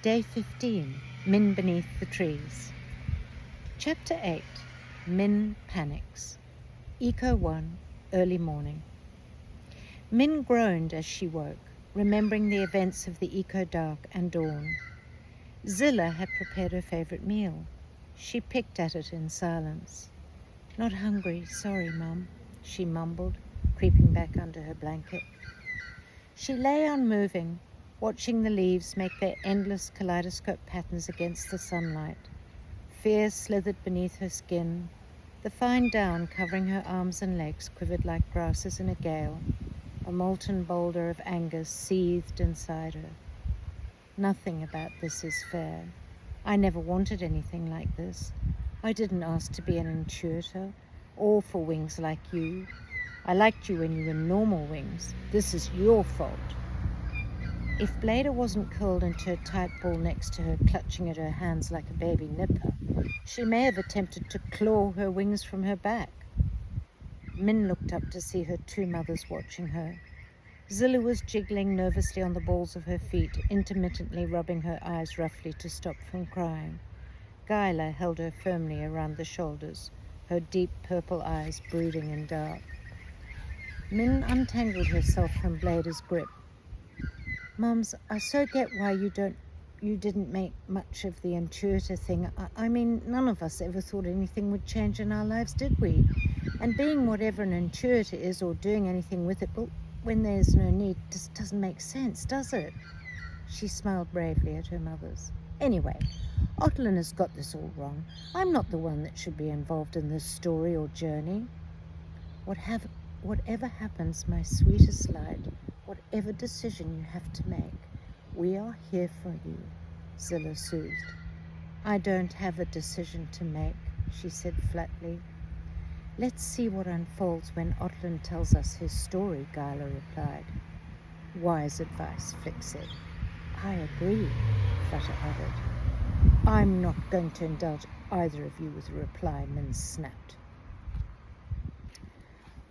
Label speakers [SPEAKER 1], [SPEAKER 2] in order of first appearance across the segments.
[SPEAKER 1] Day 15, Min Beneath the Trees. Chapter 8, Min Panics. Eco 1, Early Morning. Min groaned as she woke, remembering the events of the eco dark and dawn. Zilla had prepared her favourite meal. She picked at it in silence. "Not hungry, sorry, Mum," she mumbled, creeping back under her blanket. She lay unmoving, watching the leaves make their endless kaleidoscope patterns against the sunlight. Fear slithered beneath her skin. The fine down covering her arms and legs quivered like grasses in a gale. A molten boulder of anger seethed inside her. "Nothing about this is fair. I never wanted anything like this. I didn't ask to be an intuitor, or for wings like you. I liked you when you were normal wings. This is your fault." If Blader wasn't curled into a tight ball next to her, clutching at her hands like a baby nipper, she may have attempted to claw her wings from her back. Min looked up to see her two mothers watching her. Zilla was jiggling nervously on the balls of her feet, intermittently rubbing her eyes roughly to stop from crying. Guyla held her firmly around the shoulders, her deep purple eyes brooding in dark. Min untangled herself from Blader's grip. "Mums, I so get why you didn't make much of the intuitor thing. I mean, none of us ever thought anything would change in our lives, did we? And being whatever an intuitor is or doing anything with it, but when there's no need, just doesn't make sense, does it?" She smiled bravely at her mothers. "Anyway, Otlin has got this all wrong. I'm not the one that should be involved in this story or journey. Whatever happens, my sweetest light, whatever decision you have to make, we are here for you," Zilla soothed. "I don't have a decision to make," she said flatly. "Let's see what unfolds when Otlin tells us his story," Guyla replied. "Wise advice," Flick said. "I agree," Flutter added. "I'm not going to indulge either of you with a reply," Min snapped.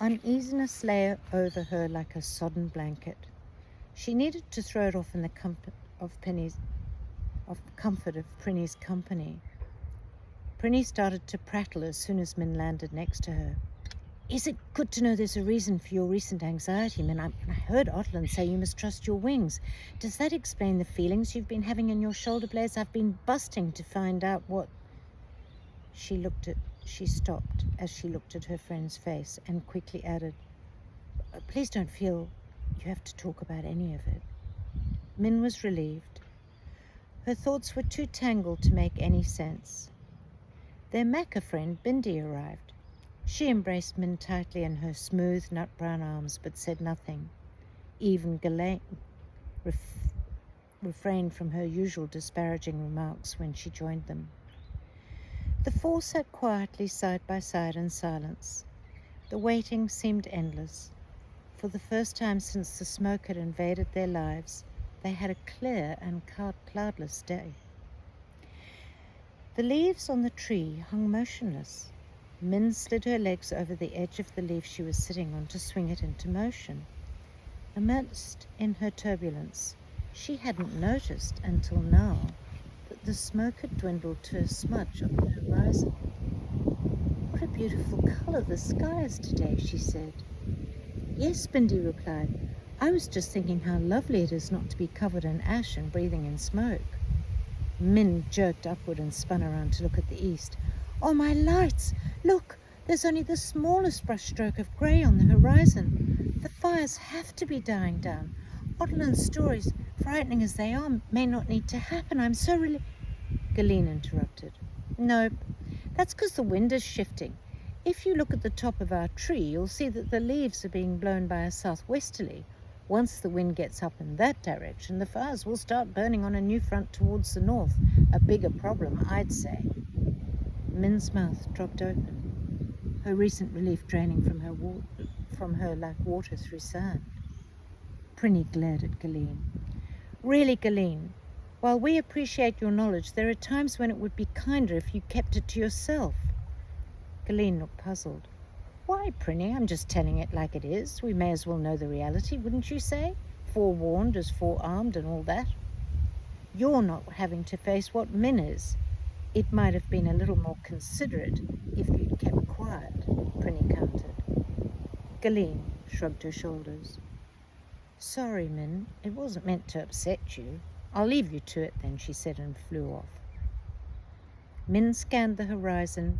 [SPEAKER 1] Uneasiness lay over her like a sodden blanket. She needed to throw it off in the comfort of Prinny's company. Prinny started to prattle as soon as Min landed next to her. "Is it good to know there's a reason for your recent anxiety, Min? I heard Otlin say you must trust your wings. Does that explain the feelings you've been having in your shoulder blades? I've been busting to find out what..." She stopped as she looked at her friend's face and quickly added, "Please don't feel you have to talk about any of it." Min was relieved. Her thoughts were too tangled to make any sense. Their Macca friend Bindi arrived. She embraced Min tightly in her smooth nut-brown arms but said nothing. Even Ghislaine refrained from her usual disparaging remarks when she joined them. The four sat quietly side by side in silence. The waiting seemed endless. For the first time since the smoke had invaded their lives, they had a clear and cloudless day. The leaves on the tree hung motionless. Min slid her legs over the edge of the leaf she was sitting on to swing it into motion. Immersed in her turbulence, she hadn't noticed until now that the smoke had dwindled to a smudge on the horizon. "What a beautiful colour the sky is today," she said. "Yes," Bindi replied. "I was just thinking how lovely it is not to be covered in ash and breathing in smoke." Min jerked upward and spun around to look at the east. "Oh, my lights! Look, there's only the smallest brushstroke of grey on the horizon. The fires have to be dying down. Otlin's stories, frightening as they are, may not need to happen. I'm so Galeen interrupted. "Nope, that's because the wind is shifting. If you look at the top of our tree, you'll see that the leaves are being blown by a southwesterly. Once the wind gets up in that direction, the fires will start burning on a new front towards the north. A bigger problem, I'd say." Min's mouth dropped open, her recent relief draining from her like water through sand. Prinny glared at Galeen. "Really, Galeen, while we appreciate your knowledge, there are times when it would be kinder if you kept it to yourself." Galeen looked puzzled. "Why, Prinny? I'm just telling it like it is. We may as well know the reality, wouldn't you say? Forewarned as forearmed and all that." You're not having to face what Min is. It might have been a little more considerate if you'd kept quiet, Prinny countered. Galeen shrugged her shoulders. Sorry, Min, it wasn't meant to upset you. I'll leave you to it then, she said, and flew off. Min scanned the horizon,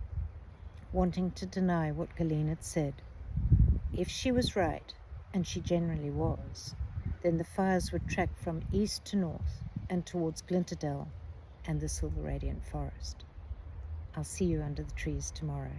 [SPEAKER 1] wanting to deny what Galeen had said. If she was right, and she generally was, then the fires would track from east to north and towards Glinterdale and the Silver Radiant Forest. I'll see you under the trees tomorrow.